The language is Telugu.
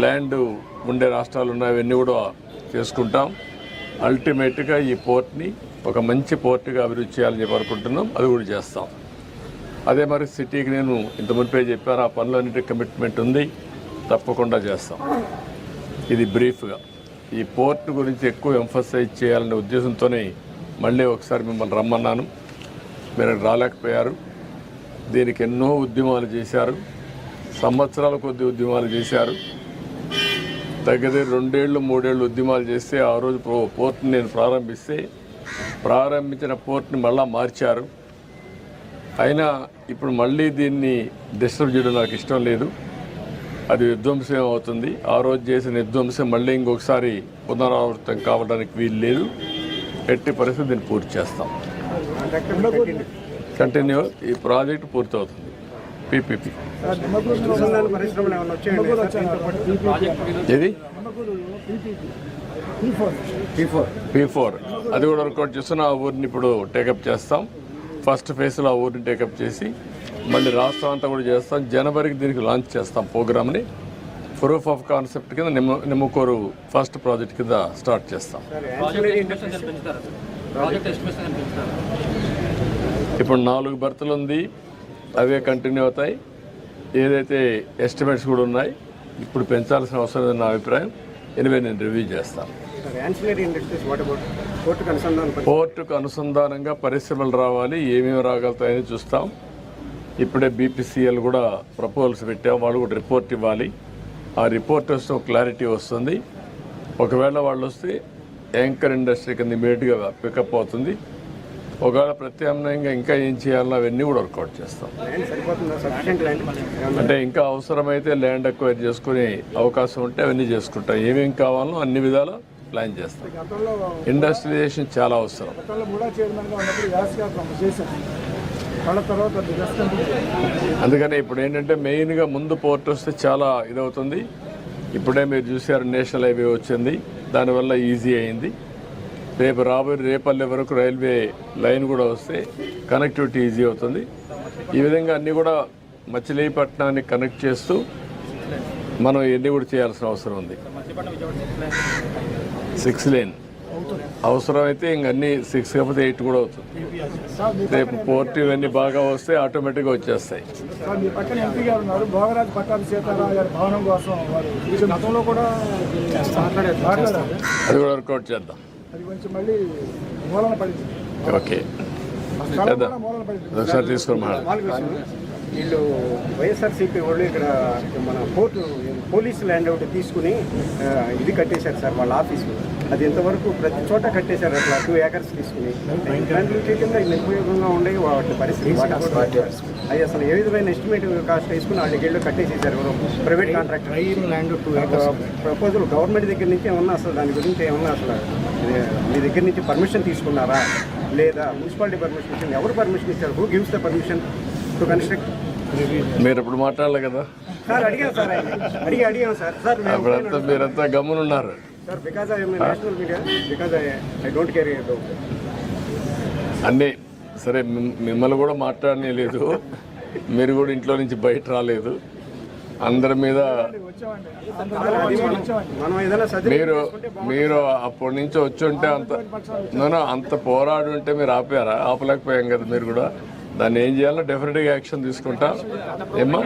ల్యాండ్ ఉండే రాష్ట్రాలు ఉన్నాయి, అవన్నీ కూడా చేసుకుంటాం. అల్టిమేట్గా ఈ పోర్ట్ని ఒక మంచి పోర్టుగా అభివృద్ధి చేయాలని చెప్పి అనుకుంటున్నాం, అది కూడా చేస్తాం. అదే మరి సిటీకి నేను ఇంత మునిపే చెప్పాను, ఆ పనులన్నిటి కమిట్మెంట్ ఉంది, తప్పకుండా చేస్తాం. ఇది బ్రీఫ్గా ఈ పోర్ట్ గురించి ఎక్కువ ఎంఫసైజ్ చేయాలనే ఉద్దేశంతోనే మళ్ళీ ఒకసారి మిమ్మల్ని రమ్మన్నాను. మీరు రాలేకపోయారు. దీనికి ఎన్నో ఉద్యమాలు చేశారు, సంవత్సరాల కొద్ది ఉద్యమాలు చేశారు. దగ్గర 2 ఏళ్ళు 3 ఏళ్ళు ఉద్యమాలు చేస్తే ఆ రోజు పోర్ట్ని నేను ప్రారంభించిన పోర్ట్ని మళ్ళా మార్చారు. అయినా ఇప్పుడు మళ్ళీ దీన్ని డిస్టర్బ్ చేయడం నాకు ఇష్టం లేదు. అది విధ్వంసం అవుతుంది. ఆ రోజు చేసిన విధ్వంసం మళ్ళీ ఇంకొకసారి పునరావృతం కావడానికి వీలు లేదు. ఎట్టి పరిస్థితి దీన్ని పూర్తి చేస్తాం. కంటిన్యూ ఈ ప్రాజెక్టు పూర్తవుతుంది. పీపీపీ ఇది P4 అది కూడా వర్కౌట్ చేస్తున్న ఆ ఊరిని ఇప్పుడు టేకప్ చేస్తాం. ఫస్ట్ ఫేజ్లో ఆ ఊరిని టేకప్ చేసి మళ్ళీ రాష్ట్రం అంతా కూడా చేస్తాం. జనవరికి దీనికి లాంచ్ చేస్తాం ప్రోగ్రామ్ని. ప్రూఫ్ ఆఫ్ కాన్సెప్ట్ కింద నిమ్మకూరు ఫస్ట్ ప్రాజెక్ట్ కింద స్టార్ట్ చేస్తాం. ఇప్పుడు 4 బర్తులు ఉంది, అవే కంటిన్యూ అవుతాయి. ఏదైతే ఎస్టిమేట్స్ కూడా ఉన్నాయి, ఇప్పుడు పెంచాల్సిన అవసరం లేదని నా అభిప్రాయం. ఎనివే నేను రివ్యూ చేస్తాను. పోర్టుకు అనుసంధానంగా పరిశ్రమలు రావాలి, ఏమేమి రాగలుగుతాయని చూస్తాం. ఇప్పుడే బీపీసీఎల్ కూడా ప్రపోజల్స్ పెట్టాం, వాళ్ళు కూడా రిపోర్ట్ ఇవ్వాలి. ఆ రిపోర్ట్ వస్తే ఒక క్లారిటీ వస్తుంది. ఒకవేళ వాళ్ళు వస్తే యాంకర్ ఇండస్ట్రీ కింద ఇమీడియట్గా పికప్ అవుతుంది. ఒకవేళ ప్రత్యామ్నాయంగా ఇంకా ఏం చేయాలో అవన్నీ కూడా వర్కౌట్ చేస్తాం. అంటే ఇంకా అవసరమైతే ల్యాండ్ అక్వైర్ చేసుకునే అవకాశం ఉంటే అవన్నీ చేసుకుంటాం. ఏమేమి కావాలో అన్ని విధాలా ప్లాన్ చేస్తాం. ఇండస్ట్రియలైజేషన్ చాలా అవసరం. అందుకని ఇప్పుడు ఏంటంటే మెయిన్గా ముందు పోర్ట్ వస్తే చాలా ఇదవుతుంది. ఇప్పుడే మీరు చూసారు నేషనల్ హైవే వచ్చింది, దానివల్ల ఈజీ అయింది. రేపు రాబోయే రేపల్లె వరకు రైల్వే లైన్ కూడా వస్తే కనెక్టివిటీ ఈజీ అవుతుంది. ఈ విధంగా అన్నీ కూడా మచిలీపట్నాన్ని కనెక్ట్ చేస్తూ మనం ఇవన్నీ కూడా చేయాల్సిన అవసరం ఉంది. 6 లేన్ అవసరమైతే ఇంకన్నీ 6 కాకపోతే 8 కూడా అవుతుంది. రేపు పోర్ట్ ఇవన్నీ బాగా వస్తే ఆటోమేటిక్గా వచ్చేస్తాయి. అది కూడా వర్కౌట్ చేద్దాం. ఓకే ఒకసారి తీసుకుని వీళ్ళు వైఎస్ఆర్సీపీ వాళ్ళు ఇక్కడ మన పోర్టు పోలీసు ల్యాండ్ ఒకటి తీసుకుని ఇది కట్టేశారు సార్ వాళ్ళ ఆఫీసు. అది ఇంతవరకు ప్రతి చోట కట్టేశారు. అట్లా 2 ఏకర్స్ తీసుకుని ఇలాంటి కింద నిరుపయోగంగా ఉండే వాటి పరిస్థితి అది అసలు ఏ విధమైన ఎస్టిమేట్ కాస్ట్ వేసుకుని వాళ్ళకి వెళ్ళి కట్టేసేసారు private contractor. Land 2 acres proposal government దగ్గర నుంచి ఏమన్నా అసలు దాని గురించి ఏమన్నా అసలు మీ దగ్గర నుంచి పర్మిషన్ తీసుకున్నారా లేదా మున్సిపాలిటీ పర్మిషన్ ఇచ్చింది? ఎవరు పర్మిషన్ ఇచ్చారు? Who gives the permission to construct? మీరు ఇప్పుడు మాట్లాడాలి కదా సార్. అడిగాం సార్, అడిగాం సార్. అప్పుడంతా మీరంతా గమ్మునున్నారు sir. Because I national media, because I don't care about అన్నీ. సరే మిమ్మల్ని కూడా మాట్లాడనే లేదు, మీరు కూడా ఇంట్లో నుంచి బయట రాలేదు. అందరి మీద మీరు అప్పటి నుంచి వచ్చి ఉంటే అంత పోరాడు ఉంటే మీరు ఆపలేకపోయాం కదా. మీరు కూడా దాన్ని ఏం చేయాలో డెఫినెట్గా యాక్షన్ తీసుకుంటాం. ఏమ్మా